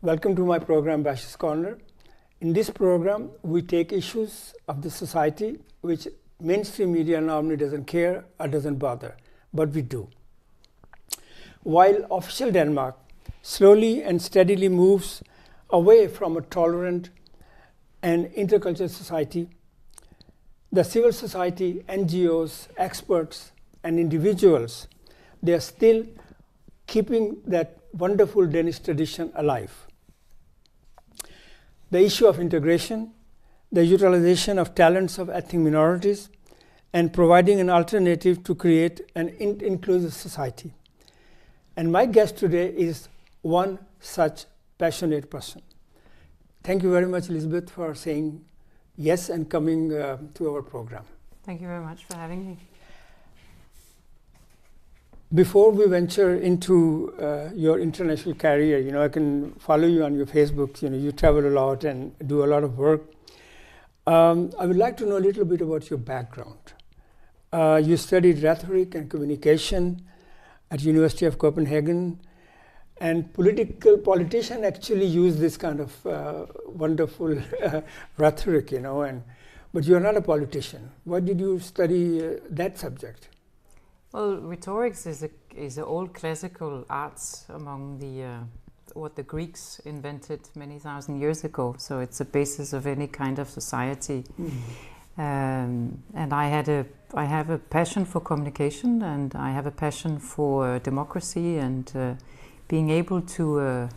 Welcome to my program, Bashy's Corner. In this program, we take issues of the society which mainstream media normally doesn't care or doesn't bother, but we do. While official Denmark slowly and steadily moves away from a tolerant and intercultural society, the civil society, NGOs, experts, and individuals, they are still keeping that wonderful Danish tradition alive. The issue of integration, the utilization of talents of ethnic minorities, and providing an alternative to create an inclusive society. And my guest today is one such passionate person. Thank you very much, Lisbeth, for saying yes and coming to our program. Thank you very much for having me. Before we venture into your international career, I can follow you on your Facebook. You travel a lot and do a lot of work. I would like to know a little bit about your background. You studied rhetoric and communication at University of Copenhagen, and politicians actually use this kind of wonderful rhetoric, but you are not a politician. Why did you study that subject? Well, rhetorics is an old classical arts among what the Greeks invented many thousand years ago. So it's a basis of any kind of society. And I have a passion for communication, and I have a passion for democracy, and being able to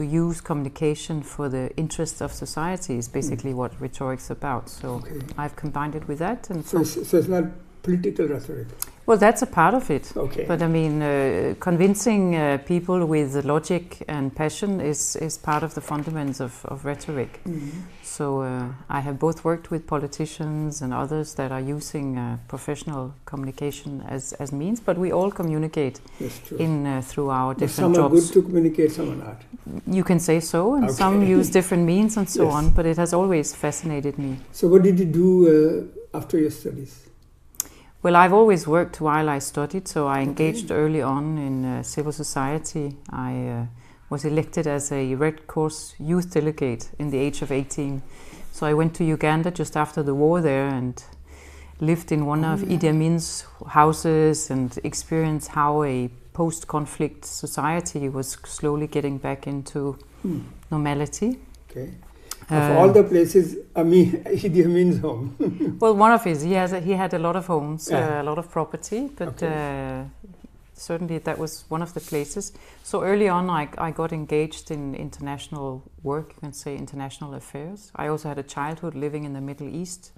use communication for the interest of society is basically what rhetoric's about. So I've combined it with that. And so it's not political rhetoric? Well, that's a part of it. Okay. But I mean, convincing people with logic and passion is part of the fundamentals of rhetoric. Mm-hmm. So I have both worked with politicians and others that are using professional communication as means, but we all communicate through our different jobs. Some are good to communicate, some are not. You can say so, and some use different means and so on, but it has always fascinated me. So what did you do after your studies? Well, I've always worked while I studied, so I engaged early on in civil society. I was elected as a Red Cross youth delegate in the age of 18. So I went to Uganda just after the war there and lived in one of Idi Amin's houses and experienced how a post-conflict society was slowly getting back into normality. Okay. Of all the places, Idi Amin's home. Well, one of his, he had a lot of homes, a lot of property, but certainly that was one of the places. So early on, I got engaged in international work, you can say international affairs. I also had a childhood living in the Middle East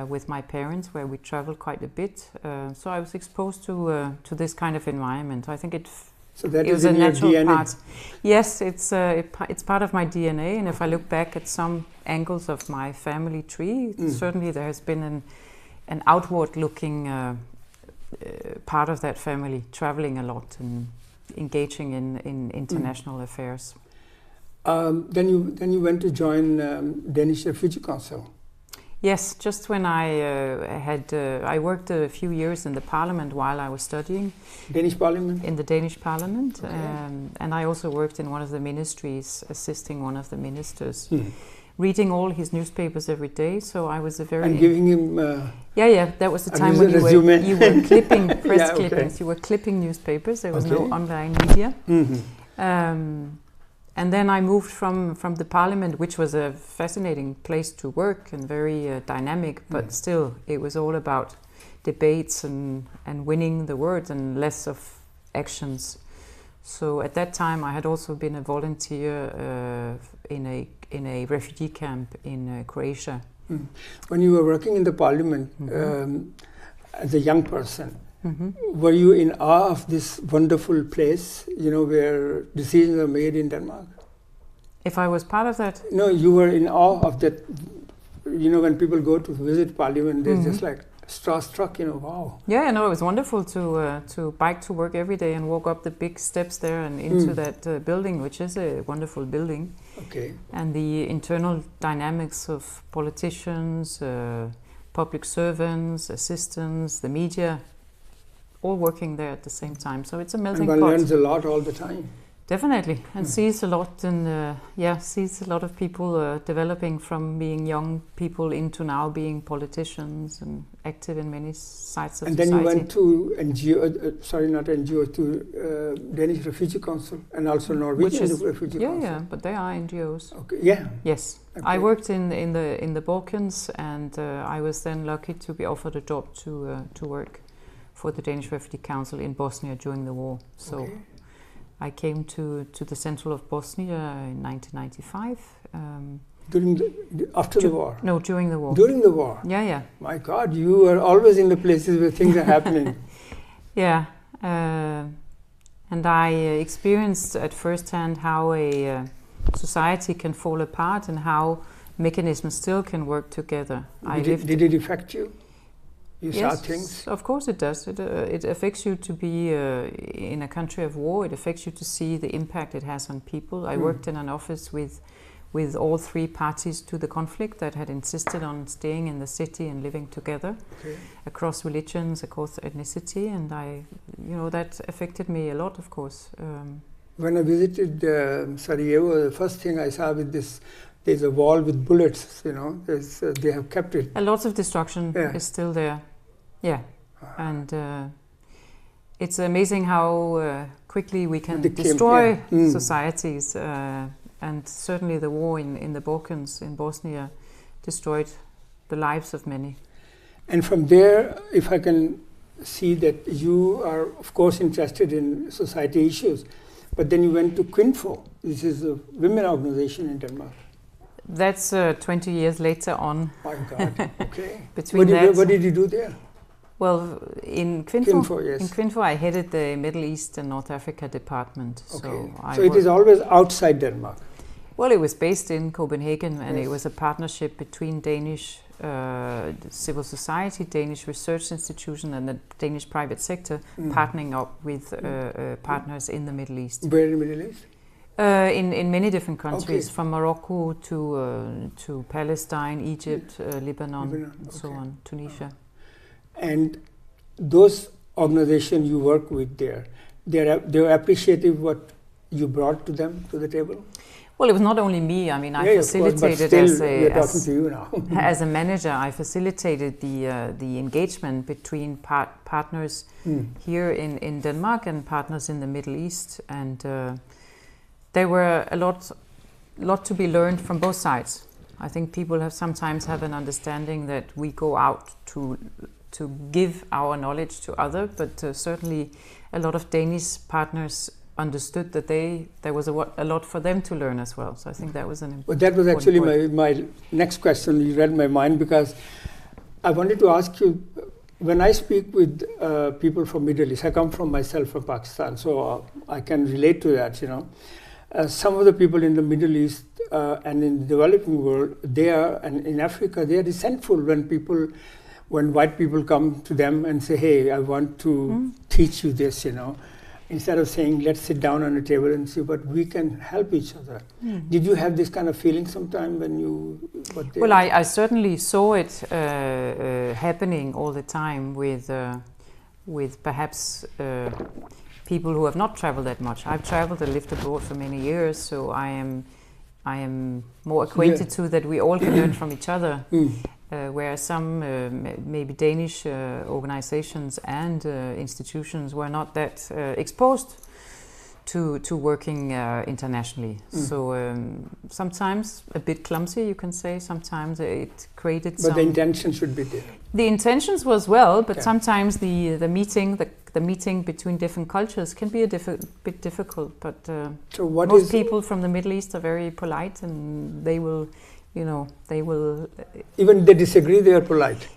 with my parents, where we traveled quite a bit. So I was exposed to this kind of environment. I think it was a natural part. Yes, it's part of my DNA, and if I look back at some angles of my family tree, certainly there has been an outward-looking part of that family, traveling a lot and engaging in international affairs. Then you went to join Danish Refugee Council. Yes, just when I worked a few years in the parliament while I was studying. Danish parliament? In the Danish parliament. And I also worked in one of the ministries, assisting one of the ministers, reading all his newspapers every day. So I was a very... And giving him... that was the time when you were clipping press clippings. You were clipping newspapers. There was no online media. And then I moved from the parliament, which was a fascinating place to work and very dynamic, but still it was all about debates and winning the words and less of actions. So at that time I had also been a volunteer in a refugee camp in Croatia. When you were working in the parliament as a young person, were you in awe of this wonderful place, where decisions are made in Denmark? If I was part of that? No, you were in awe of that. When people go to visit Parliament, they're just like starstruck, wow. Yeah, it was wonderful to bike to work every day and walk up the big steps there and into that building, which is a wonderful building. Okay. And the internal dynamics of politicians, public servants, assistants, the media, all working there at the same time. So it's a melting pot. And one learns a lot all the time. Definitely, and sees a lot, and sees a lot of people developing from being young people into now being politicians and active in many sides of society. And then you went to NGO, to Danish Refugee Council, and also Norwegian Refugee Council. Yeah, but they are NGOs. Okay. Yeah. Yes, okay. I worked in the Balkans, and I was then lucky to be offered a job to work for the Danish Refugee Council in Bosnia during the war. So. Okay. I came to the central of Bosnia in 1995. After the war? No, during the war. During the war? Yeah. My God, you are always in the places where things are happening. Yeah, and I experienced at first hand how a society can fall apart and how mechanisms still can work together. Did it affect you? You yes, saw things? Of course it does. It affects you to be in a country of war. It affects you to see the impact it has on people. I worked in an office with all three parties to the conflict that had insisted on staying in the city and living together across religions, across ethnicity, and that affected me a lot, of course. When I visited Sarajevo, the first thing I saw with this, there's a wall with bullets, they have kept it. A lot of destruction is still there. Yeah, and it's amazing how quickly we can destroy societies, and certainly the war in the Balkans, in Bosnia, destroyed the lives of many. And from there, if I can see that you are, of course, interested in society issues, but then you went to Kvinfo. This is a women organization in Denmark. That's 20 years later on. My God, okay. What did you do there? Well, in Kvinfo, yes. In Kvinfo, I headed the Middle East and North Africa department. Okay. So it is always outside Denmark? Well, it was based in Copenhagen, and it was a partnership between Danish civil society, Danish research institution, and the Danish private sector, partnering up with partners in the Middle East. Where in the Middle East? In many different countries, from Morocco to Palestine, Egypt, Lebanon, and so on, Tunisia. And those organizations you work with there, they're appreciative what you brought to them, to the table? Well, it was not only me. I mean, I facilitated as a manager. I facilitated the engagement between partners here in Denmark and partners in the Middle East, and there were a lot to be learned from both sides. I think people sometimes have an understanding that we go out to give our knowledge to others, but certainly a lot of Danish partners understood that there was a lot for them to learn as well. So I think that was an important point. That was actually my next question. You read my mind, because I wanted to ask you, when I speak with people from Middle East, I come from myself from Pakistan, so I can relate to that, some of the people in the Middle East and in the developing world, and in Africa, they are resentful when white people come to them and say, hey, I want to teach you this, instead of saying, let's sit down on a table and see what we can help each other. Did you have this kind of feeling sometime when you were there? Well, I certainly saw it happening all the time with perhaps people who have not traveled that much. I've traveled and lived abroad for many years, so I am more acquainted to that we all can learn from each other. Where some maybe Danish organizations and institutions were not that exposed to working internationally. So sometimes a bit clumsy, you can say. Sometimes it created some... But the intention should be there. The intentions was well, but sometimes the meeting between different cultures can be a bit difficult. But so most people from the Middle East are very polite, and they will... they will... Even they disagree, they are polite.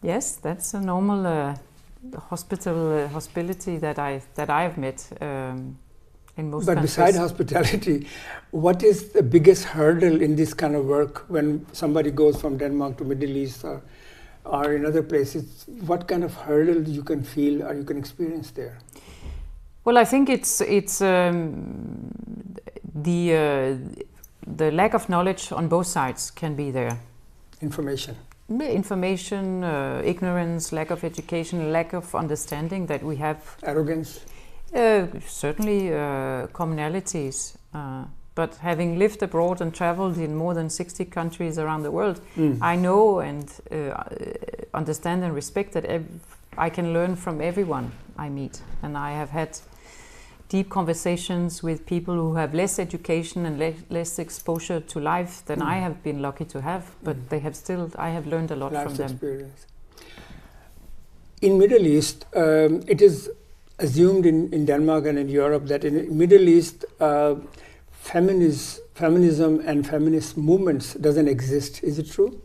Yes, that's a normal hospitality that I've met in most countries. But besides hospitality, what is the biggest hurdle in this kind of work when somebody goes from Denmark to Middle East or in other places? What kind of hurdle you can feel or you can experience there? Well, I think it's the lack of knowledge on both sides can be there. Information, ignorance, lack of education, lack of understanding that we have. Arrogance. Certainly commonalities. But having lived abroad and traveled in more than 60 countries around the world, I know and understand and respect that I can learn from everyone I meet. And I have had deep conversations with people who have less education and less exposure to life than I have been lucky to have, but I have learned a lot from them. Experience. In Middle East, it is assumed in Denmark and in Europe that in Middle East, feminism and feminist movements doesn't exist. Is it true?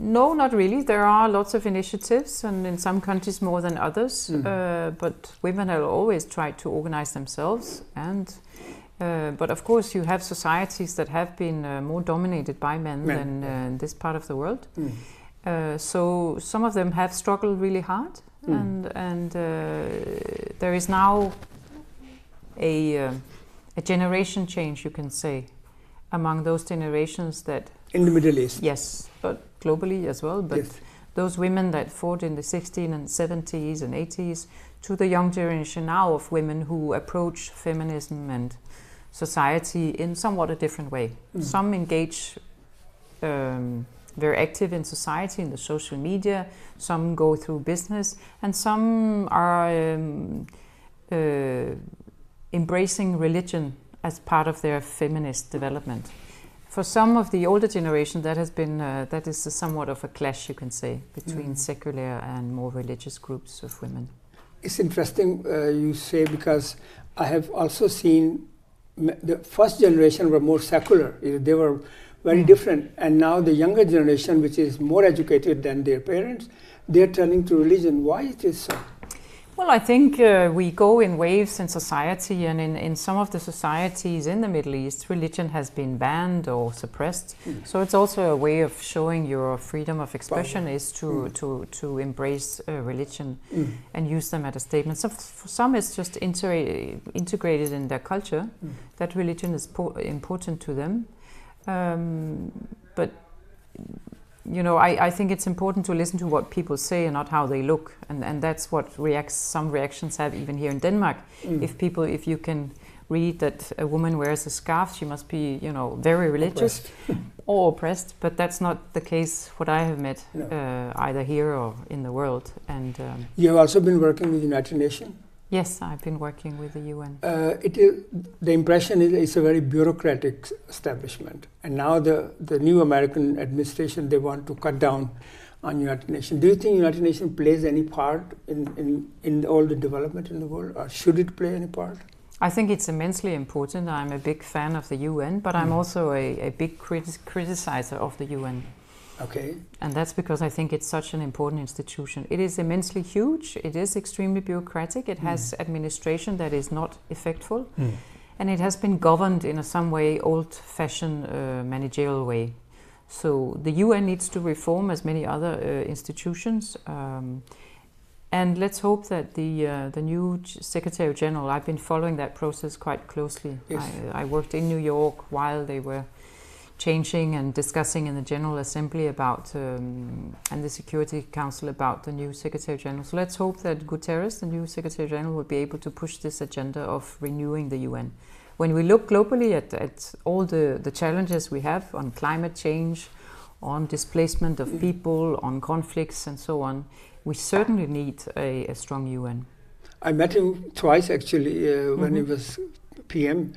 No, not really. There are lots of initiatives, and in some countries more than others. But women have always tried to organize themselves. But of course, you have societies that have been more dominated by men than in this part of the world. So some of them have struggled really hard, and there is now a generation change, you can say, among those generations that... In the Middle East? Yes, but globally as well. But those women that fought in the 60s and 70s and 80s to the young generation now of women who approach feminism and society in somewhat a different way. Some engage very active in society, in the social media, some go through business, and some are embracing religion as part of their feminist development. For some of the older generation, that is somewhat of a clash, you can say, between secular and more religious groups of women. It's interesting you say, because I have also seen the first generation were more secular. They were very different, and now the younger generation, which is more educated than their parents, they're turning to religion. Why is this so? Well, I think we go in waves in society, and in some of the societies in the Middle East, religion has been banned or suppressed. So it's also a way of showing your freedom of expression is to embrace religion and use them as a statement. So for some, it's just integrated in their culture that religion is important to them. But you know, I think it's important to listen to what people say and not how they look, and that's what some reactions have even here in Denmark. If you can read that a woman wears a scarf, she must be, you know, very religious or oppressed. But that's not the case. What I have met either here or in the world. And you have also been working with the United Nations. Yes, I've been working with the UN. The impression is it's a very bureaucratic establishment, and now the new American administration, they want to cut down on United Nations. Do you think United Nations plays any part in all the development in the world, or should it play any part? I think it's immensely important. I'm a big fan of the UN, but I'm also a big criticizer of the UN. Okay. And that's because I think it's such an important institution. It is immensely huge. It is extremely bureaucratic. It has administration that is not effective. And it has been governed in a some way old-fashioned managerial way. So the UN needs to reform as many other institutions. And let's hope that the new Secretary General, I've been following that process quite closely. Yes. I worked in New York while they were changing and discussing in the General Assembly about and the Security Council about the new Secretary General. So let's hope that Guterres, the new Secretary General, will be able to push this agenda of renewing the UN. When we look globally at all the challenges we have on climate change, on displacement of people, on conflicts and so on, we certainly need a strong UN. I met him twice actually when he was PM,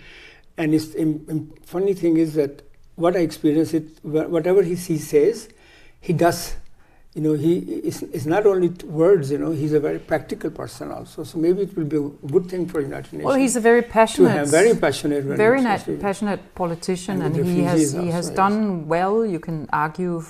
and funny thing is that what I experience is whatever he says, he does. You know, it's not only words, you know, he's a very practical person also. So maybe it will be a good thing for United Nations. Well, he's a very passionate, passionate politician, and he has done well. You can argue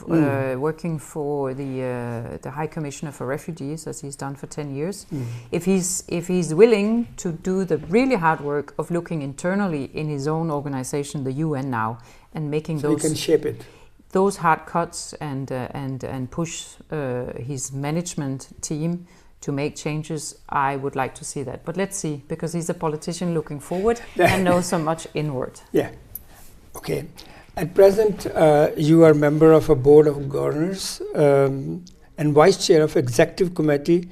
working for the High Commissioner for Refugees, as he's done for 10 years. If he's willing to do the really hard work of looking internally in his own organization, the UN now, and making so he can shape it. Those hard cuts and push his management team to make changes, I would like to see that. But let's see, because he's a politician looking forward and knows so much inward. Yeah. Okay. At present, you are member of a board of governors and vice chair of executive committee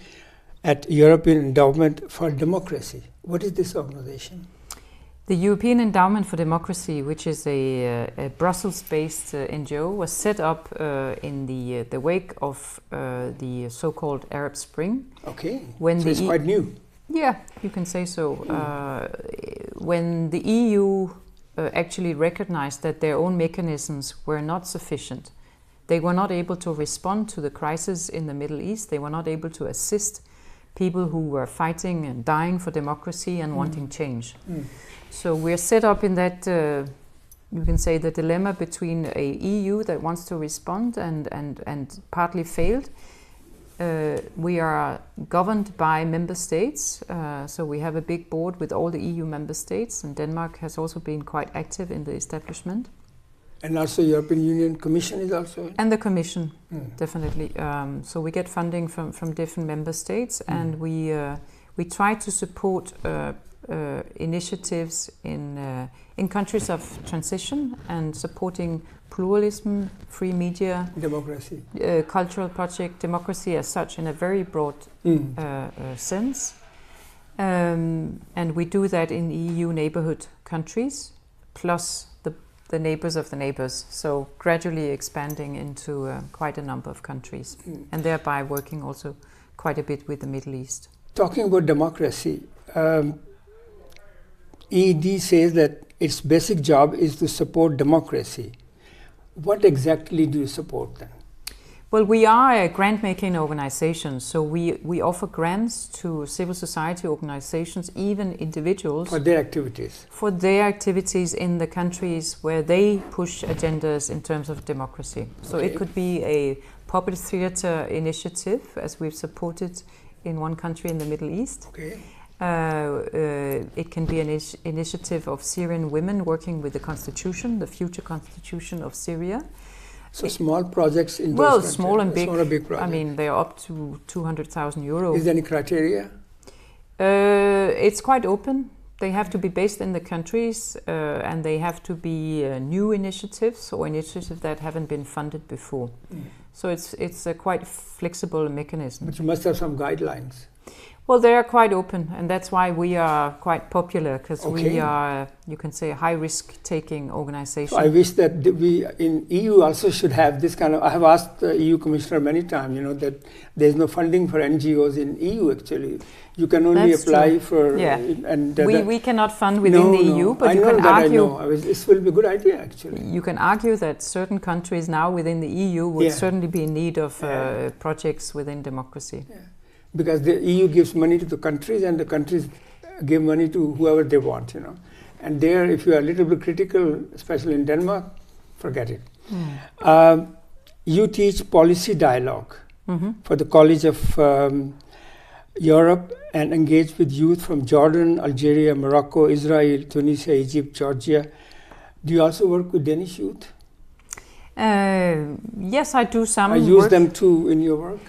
at European Endowment for Democracy. What is this organization? The European Endowment for Democracy, which is a Brussels-based NGO, was set up in the wake of the so-called Arab Spring. Okay, so it's quite new. Yeah, you can say so. When the EU actually recognized that their own mechanisms were not sufficient, they were not able to respond to the crisis in the Middle East, they were not able to assist people who were fighting and dying for democracy and wanting change. So we're set up in that, you can say, the dilemma between a EU that wants to respond and partly failed. We are governed by member states, so we have a big board with all the EU member states, and Denmark has also been quite active in the establishment. And also European Union Commission is also in? And the Commission, definitely. So we get funding from different member states, and we try to support initiatives in countries of transition and supporting pluralism, free media, democracy, cultural project, democracy as such in a very broad sense. And we do that in EU neighborhood countries, plus the neighbors of the neighbors, so gradually expanding into quite a number of countries, and thereby working also quite a bit with the Middle East. Talking about democracy, EED says that its basic job is to support democracy. What exactly do you support then? Well, we are a grant-making organization, so we offer grants to civil society organizations, even individuals. For their activities? For their activities in the countries where they push agendas in terms of democracy. So it could be a puppet theater initiative, as we've supported in one country in the Middle East. Okay. It can be an initiative of Syrian women working with the constitution, the future constitution of Syria. So small projects in those well, countries? Small and big. Small and big projects. I mean, they're up to 200,000 euros. Is there any criteria? It's quite open. They have to be based in the countries, and they have to be new initiatives or initiatives that haven't been funded before. So it's a quite flexible mechanism. But you must have some guidelines. Well, they are quite open, and that's why we are quite popular, because we are, you can say, a high-risk-taking organization. So I wish that we in EU also should have this kind of. I have asked the EU Commissioner many times, that there is no funding for NGOs in EU. Actually, you can only apply for. Yeah. And we cannot fund within the EU, but you can argue. This will be a good idea, actually. You can argue that certain countries now within the EU would certainly be in need of projects within democracy. Yeah. Because the EU gives money to the countries, and the countries give money to whoever they want, And there, if you are a little bit critical, especially in Denmark, forget it. You teach policy dialogue for the College of Europe and engage with youth from Jordan, Algeria, Morocco, Israel, Tunisia, Egypt, Georgia. Do you also work with Danish youth? Yes, I do some I use them too in your work?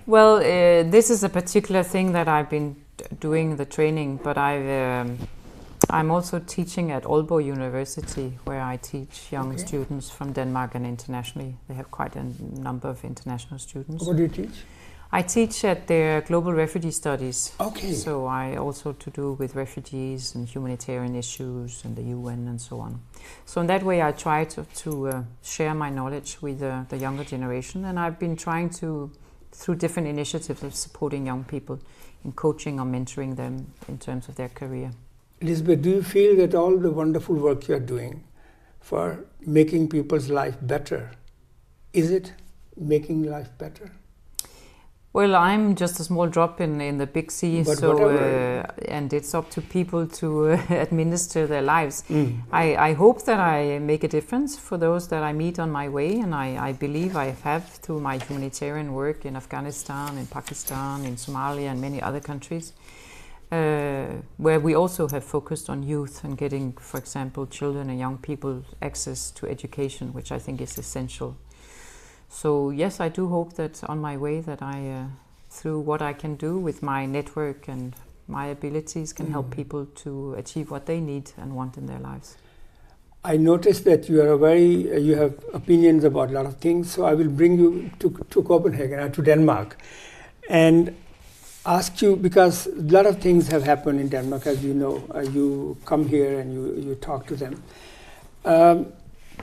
Well, this is a particular thing that I've been doing the training, but I'm also teaching at Aalborg University, where I teach young students from Denmark and internationally. They have quite a number of international students. What do you teach? I teach at their global refugee studies. Okay. So I also to do with refugees and humanitarian issues and the UN and so on. So in that way I try to share my knowledge with the younger generation, and I've been trying to, through different initiatives of supporting young people in coaching or mentoring them in terms of their career. Lisbeth, do you feel that all the wonderful work you are doing for making people's life better, is it making life better? Well, I'm just a small drop in the big sea, but and it's up to people to administer their lives. I hope that I make a difference for those that I meet on my way, and I believe I have through my humanitarian work in Afghanistan, in Pakistan, in Somalia, and many other countries, where we also have focused on youth and getting, for example, children and young people access to education, which I think is essential. So yes, I do hope that on my way that I, through what I can do with my network and my abilities, can help people to achieve what they need and want in their lives. I noticed that you are you have opinions about a lot of things, so I will bring you to Copenhagen, to Denmark. And ask you, because a lot of things have happened in Denmark, as you know. You come here and you talk to them.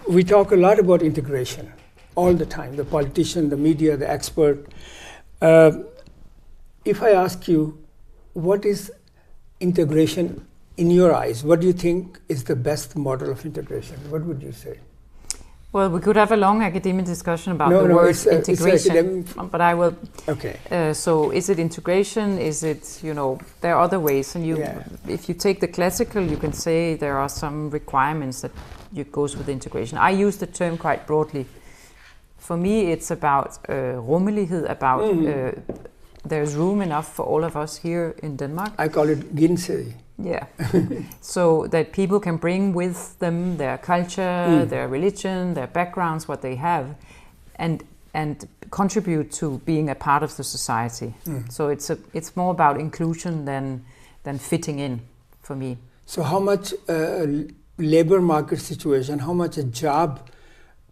We talk a lot about integration all the time, the politician, the media, the expert. If I ask you, what is integration in your eyes? What do you think is the best model of integration? What would you say? Well, we could have a long academic discussion about the word integration, but I will. Okay. So, is it integration? Is it, there are other ways, and if you take the classical, you can say there are some requirements that goes with integration. I use the term quite broadly. For me, it's about rummelighed, about there's room enough for all of us here in Denmark. I call it gensidig. Yeah. So that people can bring with them their culture, their religion, their backgrounds, what they have, and contribute to being a part of the society. So it's more about inclusion than fitting in for me. So how much labor market situation, how much a job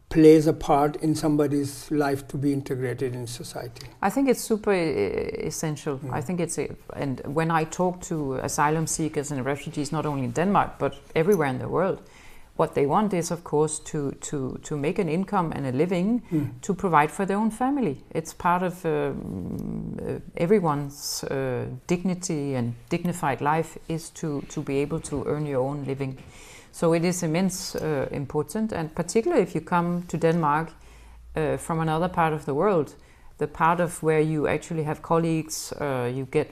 plays a part in somebody's life to be integrated in society? I think it's super essential. I think and when I talk to asylum seekers and refugees, not only in Denmark, but everywhere in the world, what they want is, of course, to make an income and a living to provide for their own family. It's part of everyone's dignity and dignified life is to be able to earn your own living. So it is immense important, and particularly if you come to Denmark from another part of the world, the part of where you actually have colleagues, you get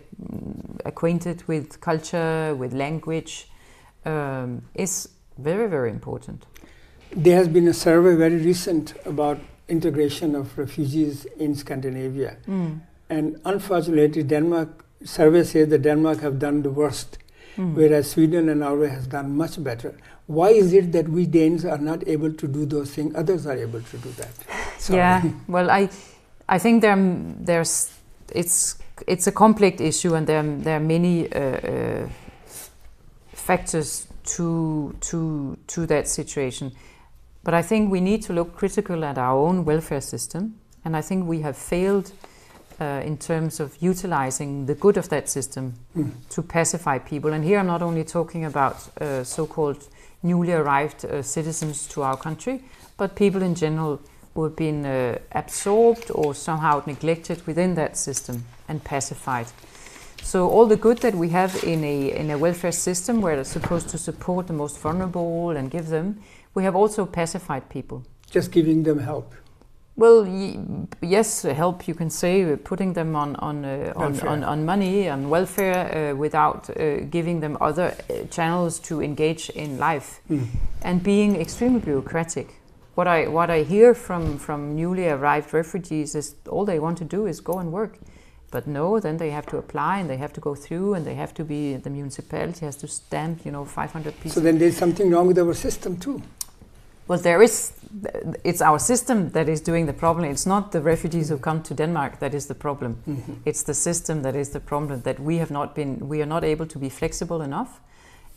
acquainted with culture, with language, is very, very important. There has been a survey very recent about integration of refugees in Scandinavia. And unfortunately, survey says that Denmark have done the worst, whereas Sweden and Norway has done much better. Why is it that we Danes are not able to do those things? Others are able to do that. Sorry. Yeah, well, I think it's a complex issue, and there are many factors to that situation. But I think we need to look critical at our own welfare system, and I think we have failed in terms of utilizing the good of that system to pacify people. And here I'm not only talking about so-called newly arrived citizens to our country, but people in general who have been absorbed or somehow neglected within that system and pacified. So all the good that we have in a welfare system where it's supposed to support the most vulnerable and give them, we have also pacified people. Just giving them help. Well, yes, help, you can say, putting them on money, on welfare, without giving them other channels to engage in life, and being extremely bureaucratic. What I hear from newly arrived refugees is all they want to do is go and work. But no, then they have to apply and they have to go through and they have to be, the municipality has to stamp, 500 pieces. So then there's something wrong with our system too. Well, it's our system that is doing the problem. It's not the refugees who come to Denmark that is the problem. It's the system that is the problem, that we are not able to be flexible enough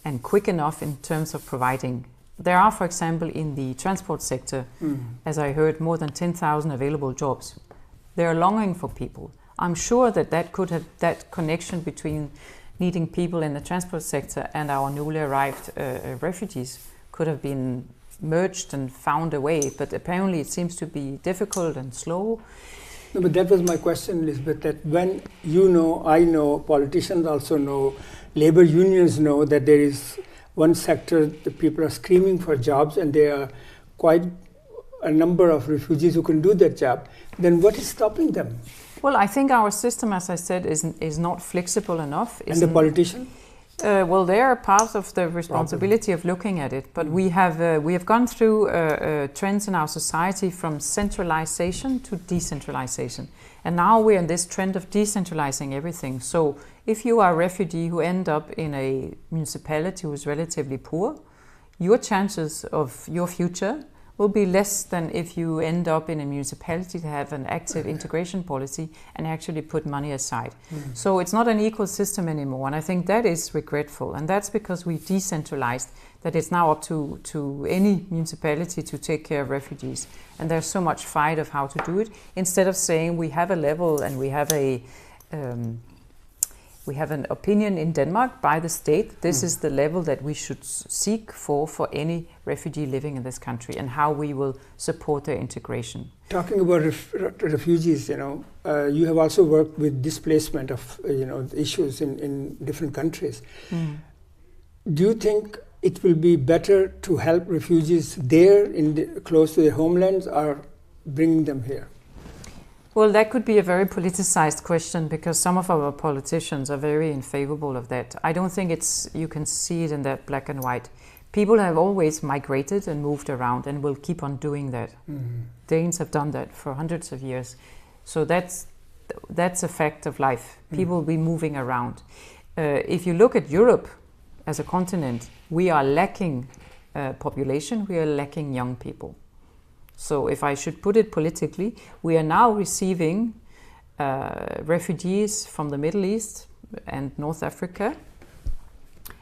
and quick enough in terms of providing. There are, for example, in the transport sector, as I heard, more than 10,000 available jobs. They are longing for people. I'm sure that connection between needing people in the transport sector and our newly arrived refugees could have been merged and found a way, but apparently it seems to be difficult and slow. No, but that was my question, Lisbeth, that when I know, politicians also know, labor unions know that there is one sector, the people are screaming for jobs and there are quite a number of refugees who can do that job, then what is stopping them? Well, I think our system, as I said, is not flexible enough. And the politician? Well, they are part of the responsibility of looking at it, but we have gone through trends in our society from centralization to decentralization, and now we're in this trend of decentralizing everything. So if you are a refugee who end up in a municipality who is relatively poor, your chances of your future will be less than if you end up in a municipality to have an active integration policy and actually put money aside. So it's not an equal system anymore, and I think that is regretful, and that's because we decentralized, that it's now up to any municipality to take care of refugees, and there's so much fight of how to do it, instead of saying we have a level and we have We have an opinion in Denmark by the state. This is the level that we should seek for any refugee living in this country, and how we will support their integration. Talking about refugees, you have also worked with displacement of issues in different countries. Do you think it will be better to help refugees there, close to their homelands, or bring them here? Well, that could be a very politicized question, because some of our politicians are very in favorable of that. I don't think you can see it in that black and white. People have always migrated and moved around and will keep on doing that. Danes have done that for hundreds of years. So that's a fact of life. People will be moving around. If you look at Europe as a continent, we are lacking population, we are lacking young people. So if I should put it politically, we are now receiving refugees from the Middle East and North Africa,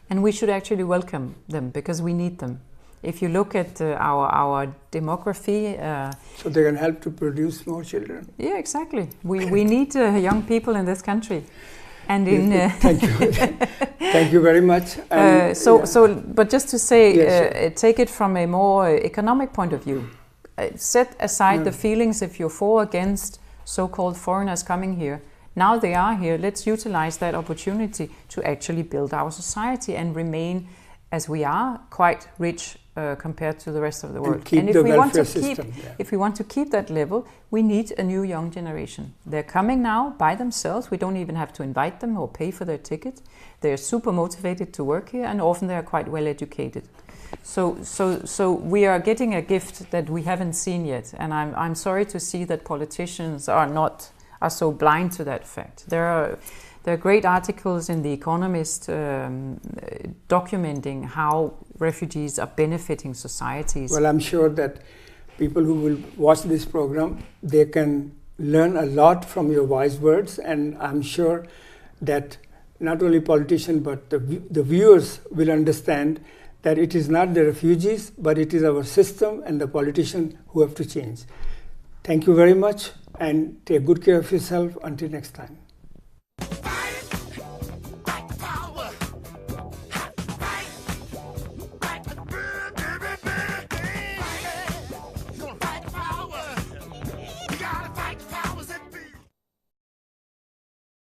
and we should actually welcome them, because we need them. If you look at our demography... so they can help to produce more children? Yeah, exactly. We need young people in this country. And Thank you. Thank you very much. But just to say, take it from a more economic point of view. Set aside the feelings if you're for or against so-called foreigners coming here. Now they are here. Let's utilize that opportunity to actually build our society and remain, as we are, quite rich compared to the rest of the world. And if we want to keep that level, we need a new young generation. They're coming now by themselves. We don't even have to invite them or pay for their ticket. They're super motivated to work here, and often they are quite well educated. So we are getting a gift that we haven't seen yet, and I'm sorry to see that politicians are so blind to that fact. There are great articles in The Economist documenting how refugees are benefiting societies. Well, I'm sure that people who will watch this program, they can learn a lot from your wise words, and I'm sure that not only politicians but the viewers will understand that it is not the refugees, but it is our system and the politicians who have to change. Thank you very much, and take good care of yourself. Until next time.